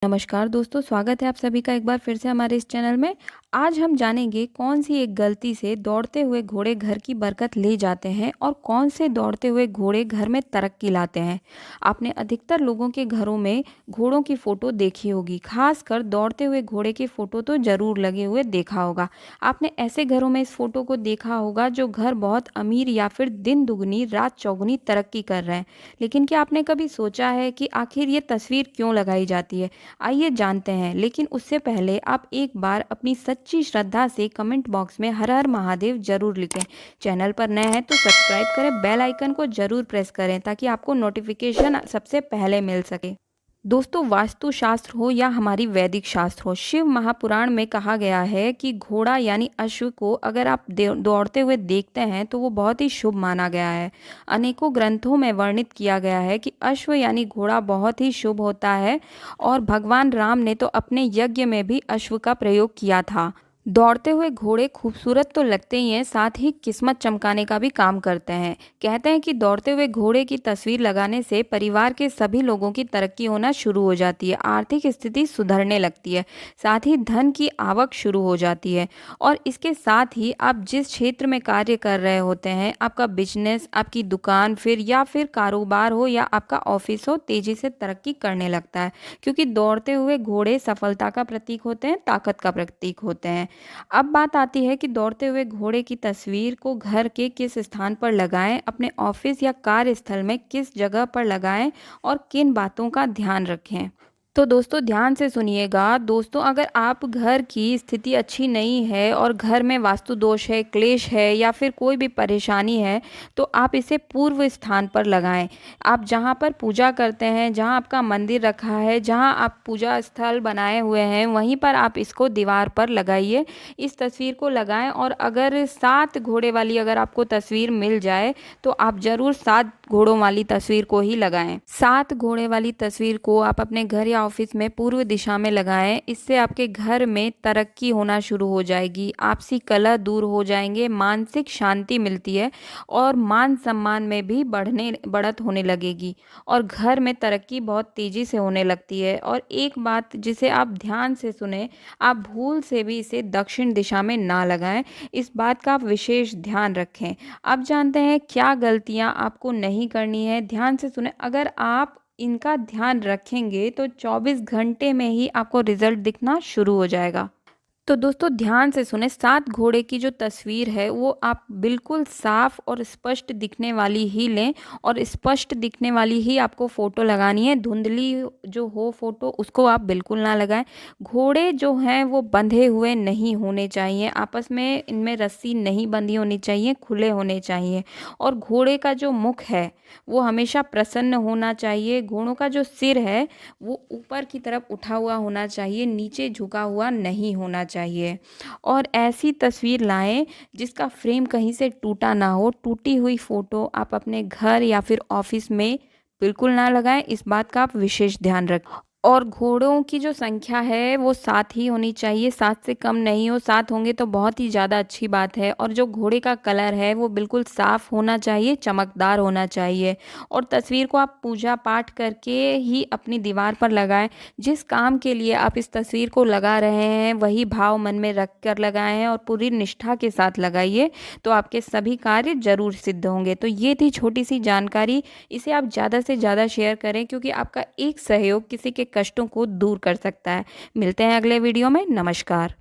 नमस्कार दोस्तों, स्वागत है आप सभी का एक बार फिर से हमारे इस चैनल में। आज हम जानेंगे कौन सी एक गलती से दौड़ते हुए घोड़े घर की बरकत ले जाते हैं और कौन से दौड़ते हुए घोड़े घर में तरक्की लाते हैं। आपने अधिकतर लोगों के घरों में घोड़ों की फ़ोटो देखी होगी, खासकर दौड़ते हुए घोड़े की फ़ोटो तो ज़रूर लगे हुए देखा होगा। आपने ऐसे घरों में इस फ़ोटो को देखा होगा जो घर बहुत अमीर या फिर दिन दुगनी रात चौगुनी तरक्की कर रहे हैं। लेकिन क्या आपने कभी सोचा है कि आखिर ये तस्वीर क्यों लगाई जाती है? आइए जानते हैं, लेकिन उससे पहले आप एक बार अपनी सच्ची श्रद्धा से कमेंट बॉक्स में हर हर महादेव जरूर लिखें। चैनल पर नए हैं तो सब्सक्राइब करें, बेल आइकन को जरूर प्रेस करें ताकि आपको नोटिफिकेशन सबसे पहले मिल सके। दोस्तों, वास्तु शास्त्र हो या हमारी वैदिक शास्त्र हो, शिव महापुराण में कहा गया है कि घोड़ा यानी अश्व को अगर आप दौड़ते हुए देखते हैं तो वो बहुत ही शुभ माना गया है। अनेकों ग्रंथों में वर्णित किया गया है कि अश्व यानी घोड़ा बहुत ही शुभ होता है और भगवान राम ने तो अपने यज्ञ में भी अश्व का प्रयोग किया था। दौड़ते हुए घोड़े खूबसूरत तो लगते ही हैं, साथ ही किस्मत चमकाने का भी काम करते हैं। कहते हैं कि दौड़ते हुए घोड़े की तस्वीर लगाने से परिवार के सभी लोगों की तरक्की होना शुरू हो जाती है, आर्थिक स्थिति सुधरने लगती है, साथ ही धन की आवक शुरू हो जाती है। और इसके साथ ही आप जिस क्षेत्र में कार्य कर रहे होते हैं, आपका बिजनेस, आपकी दुकान फिर या फिर कारोबार हो या आपका ऑफिस हो, तेजी से तरक्की करने लगता है, क्योंकि दौड़ते हुए घोड़े सफलता का प्रतीक होते हैं, ताकत का प्रतीक होते हैं। अब बात आती है कि दौड़ते हुए घोड़े की तस्वीर को घर के किस स्थान पर लगाएं, अपने ऑफिस या कार्यस्थल में किस जगह पर लगाएं और किन बातों का ध्यान रखें। तो दोस्तों, ध्यान से सुनिएगा। दोस्तों, अगर आप घर की स्थिति अच्छी नहीं है और घर में वास्तु दोष है, क्लेश है या फिर कोई भी परेशानी है, तो आप इसे पूर्व स्थान पर लगाएं। आप जहां पर पूजा करते हैं, जहां आपका मंदिर रखा है, जहां आप पूजा स्थल बनाए हुए हैं, वहीं पर आप इसको दीवार पर लगाइए। इस तस्वीर को लगाएं और अगर 7 घोड़े वाली अगर आपको तस्वीर मिल जाए तो आप ज़रूर 7 घोड़ों वाली तस्वीर को ही लगाएं। 7 घोड़े वाली तस्वीर को आप अपने घर या ऑफिस में पूर्व दिशा में लगाएं। इससे आपके घर में तरक्की होना शुरू हो जाएगी, आपसी कलह दूर हो जाएंगे, मानसिक शांति मिलती है और मान सम्मान में भी बढ़त होने लगेगी और घर में तरक्की बहुत तेजी से होने लगती है। और एक बात जिसे आप ध्यान से सुने, आप भूल से भी इसे दक्षिण दिशा में ना लगाएं। इस बात का आप विशेष ध्यान रखें। अब जानते हैं क्या गलतियां आपको नहीं करनी है। ध्यान से सुने, अगर आप इनका ध्यान रखेंगे तो 24 घंटे में ही आपको रिजल्ट दिखना शुरू हो जाएगा। तो दोस्तों, ध्यान से सुने, 7 घोड़े की जो तस्वीर है वो आप बिल्कुल साफ और स्पष्ट दिखने वाली ही लें और स्पष्ट दिखने वाली ही आपको फ़ोटो लगानी है। धुंधली जो हो फ़ोटो उसको आप बिल्कुल ना लगाएं। घोड़े जो हैं वो बंधे हुए नहीं होने चाहिए, आपस में इनमें रस्सी नहीं बंधी होनी चाहिए, खुले होने चाहिए। और घोड़े का जो मुख है वो हमेशा प्रसन्न होना चाहिए। घोड़ों का जो सिर है वो ऊपर की तरफ उठा हुआ होना चाहिए, नीचे झुका हुआ नहीं होना चाहिए। और ऐसी तस्वीर लाएं जिसका फ्रेम कहीं से टूटा ना हो। टूटी हुई फ़ोटो आप अपने घर या फिर ऑफिस में बिल्कुल ना लगाएं, इस बात का आप विशेष ध्यान रखें। और घोड़ों की जो संख्या है वो 7 ही होनी चाहिए, 7 से कम नहीं हो। 7 होंगे तो बहुत ही ज़्यादा अच्छी बात है। और जो घोड़े का कलर है वो बिल्कुल साफ होना चाहिए, चमकदार होना चाहिए। और तस्वीर को आप पूजा पाठ करके ही अपनी दीवार पर लगाएं। जिस काम के लिए आप इस तस्वीर को लगा रहे हैं वही भाव मन में रख कर लगाएं हैं और पूरी निष्ठा के साथ लगाइए, तो आपके सभी कार्य जरूर सिद्ध होंगे। तो ये थी छोटी सी जानकारी, इसे आप ज़्यादा से ज़्यादा शेयर करें क्योंकि आपका एक सहयोग किसी के कष्टों को दूर कर सकता है। मिलते हैं अगले वीडियो में। नमस्कार।